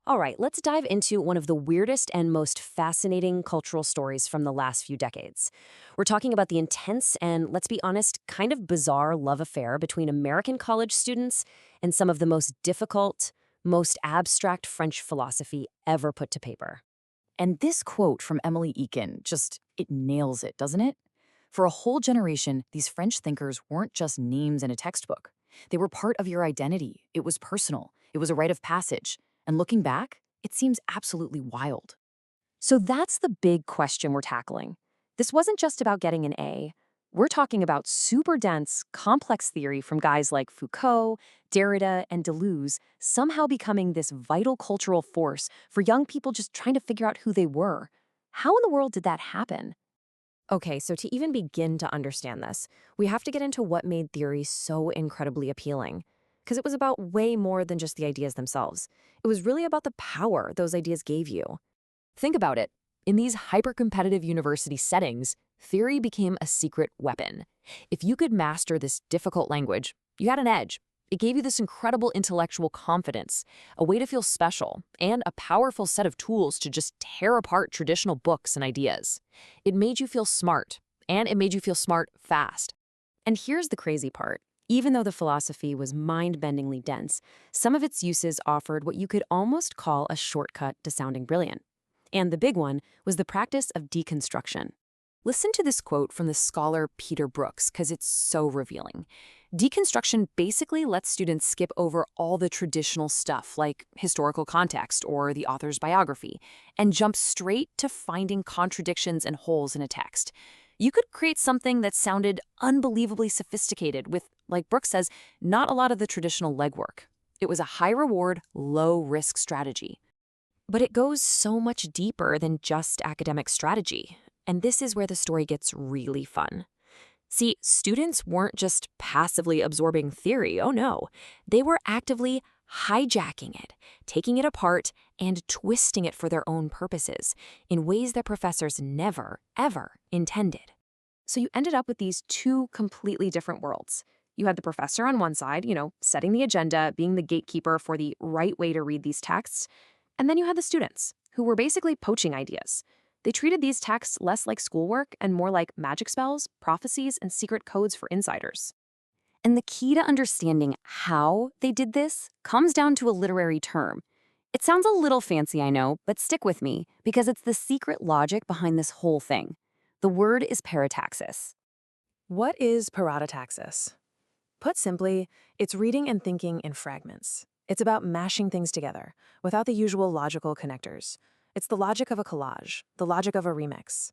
All right, let's dive into one of the weirdest and most fascinating cultural stories from the last few decades. We're talking about the intense and, let's be honest, kind of bizarre love affair between American college students and some of the most difficult, most abstract French philosophy ever put to paper. And this quote from Emily Eakin it nails it, doesn't it? For a whole generation, these French thinkers weren't just names in a textbook. They were part of your identity. It was personal. It was a rite of passage. And looking back, it seems absolutely wild. So that's the big question we're tackling. This wasn't just about getting an A. We're talking about super dense, complex theory from guys like Foucault, Derrida, and Deleuze somehow becoming this vital cultural force for young people just trying to figure out who they were. How in the world did that happen? Okay, so to even begin to understand this, we have to get into what made theory so incredibly appealing. Because it was about way more than just the ideas themselves. It was really about the power those ideas gave you. Think about it. In these hyper-competitive university settings, theory became a secret weapon. If you could master this difficult language, you had an edge. It gave you this incredible intellectual confidence, a way to feel special, and a powerful set of tools to just tear apart traditional books and ideas. It made you feel smart, and it made you feel smart fast. And here's the crazy part. Even though the philosophy was mind-bendingly dense, some of its uses offered what you could almost call a shortcut to sounding brilliant. And the big one was the practice of deconstruction. Listen to this quote from the scholar Peter Brooks, because it's so revealing. Deconstruction basically lets students skip over all the traditional stuff, like historical context or the author's biography, and jump straight to finding contradictions and holes in a text. You could create something that sounded unbelievably sophisticated with, like Brooks says, not a lot of the traditional legwork. It was a high-reward, low-risk strategy. But it goes so much deeper than just academic strategy. And this is where the story gets really fun. See, students weren't just passively absorbing theory, oh no. They were actively hijacking it, taking it apart, and twisting it for their own purposes in ways that professors never, ever intended. So you ended up with these two completely different worlds. You had the professor on one side, setting the agenda, being the gatekeeper for the right way to read these texts. And then you had the students, who were basically poaching ideas. They treated these texts less like schoolwork and more like magic spells, prophecies, and secret codes for insiders. And the key to understanding how they did this comes down to a literary term. It sounds a little fancy, I know, but stick with me, because it's the secret logic behind this whole thing. The word is parataxis. What is parataxis? Put simply, it's reading and thinking in fragments. It's about mashing things together, without the usual logical connectors. It's the logic of a collage, the logic of a remix.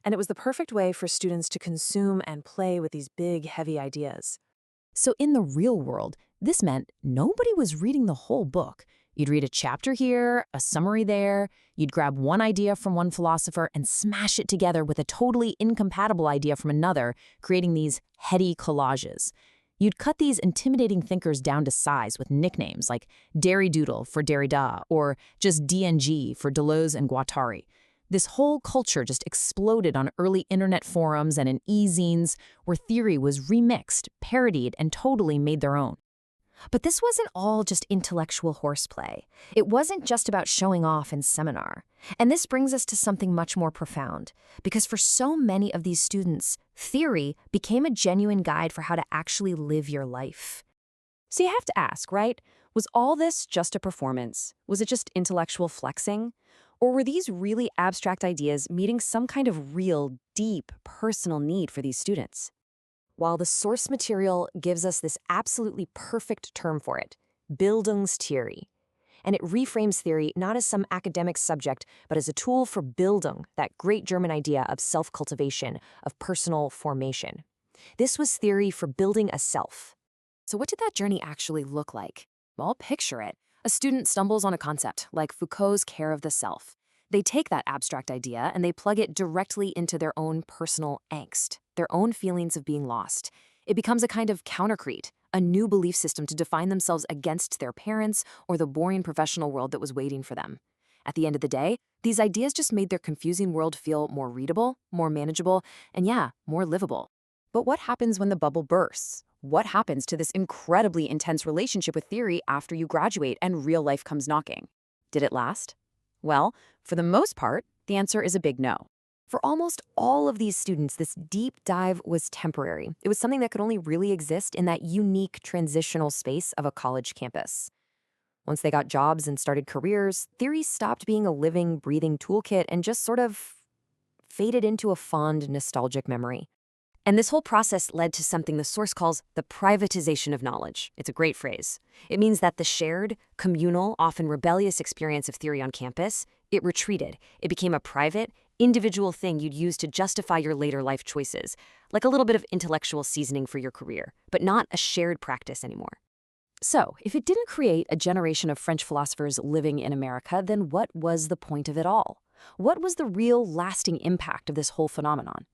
And it was the perfect way for students to consume and play with these big, heavy ideas. So in the real world, this meant nobody was reading the whole book. You'd read a chapter here, a summary there, you'd grab one idea from one philosopher and smash it together with a totally incompatible idea from another, creating these heady collages. You'd cut these intimidating thinkers down to size with nicknames like Derry-Doodle for Derrida or just DNG for Deleuze and Guattari. This whole culture just exploded on early internet forums and in e-zines where theory was remixed, parodied, and totally made their own. But this wasn't all just intellectual horseplay. It wasn't just about showing off in seminar. And this brings us to something much more profound, because for so many of these students, theory became a genuine guide for how to actually live your life. So you have to ask, right? Was all this just a performance? Was it just intellectual flexing? Or were these really abstract ideas meeting some kind of real, deep, personal need for these students? While the source material gives us this absolutely perfect term for it, Bildungstheorie. And it reframes theory not as some academic subject, but as a tool for Bildung, that great German idea of self-cultivation, of personal formation. This was theory for building a self. So what did that journey actually look like? Well, picture it. A student stumbles on a concept, like Foucault's care of the self. They take that abstract idea and they plug it directly into their own personal angst, their own feelings of being lost. It becomes a kind of countercrete, a new belief system to define themselves against their parents or the boring professional world that was waiting for them. At the end of the day, these ideas just made their confusing world feel more readable, more manageable, and more livable. But what happens when the bubble bursts? What happens to this incredibly intense relationship with theory after you graduate and real life comes knocking? Did it last? Well, for the most part, the answer is a big no. For almost all of these students, this deep dive was temporary. It was something that could only really exist in that unique transitional space of a college campus. Once they got jobs and started careers, theory stopped being a living, breathing toolkit and just sort of faded into a fond, nostalgic memory. And this whole process led to something the source calls the privatization of knowledge. It's a great phrase. It means that the shared, communal, often rebellious experience of theory on campus, it retreated. It became a private, individual thing you'd use to justify your later life choices, like a little bit of intellectual seasoning for your career, but not a shared practice anymore. So, if it didn't create a generation of French philosophers living in America, then what was the point of it all? What was the real lasting impact of this whole phenomenon?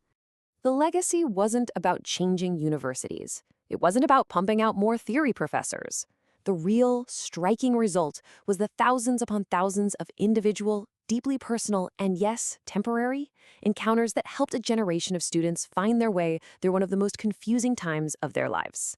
The legacy wasn't about changing universities. It wasn't about pumping out more theory professors. The real, striking result was the thousands upon thousands of individual, deeply personal, and yes, temporary, encounters that helped a generation of students find their way through one of the most confusing times of their lives.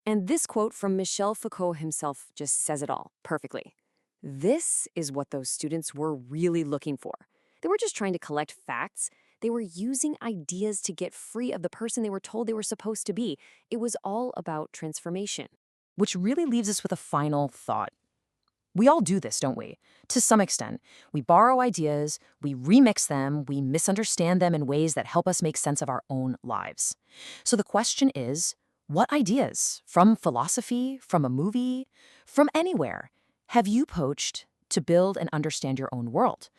And this quote from Michel Foucault himself just says it all perfectly. This is what those students were really looking for. They were just trying to collect facts. They were using ideas to get free of the person they were told they were supposed to be. It was all about transformation. Which really leaves us with a final thought. We all do this, don't we? To some extent. We borrow ideas, we remix them, we misunderstand them in ways that help us make sense of our own lives. So the question is, what ideas, from philosophy, from a movie, from anywhere, have you poached to build and understand your own world?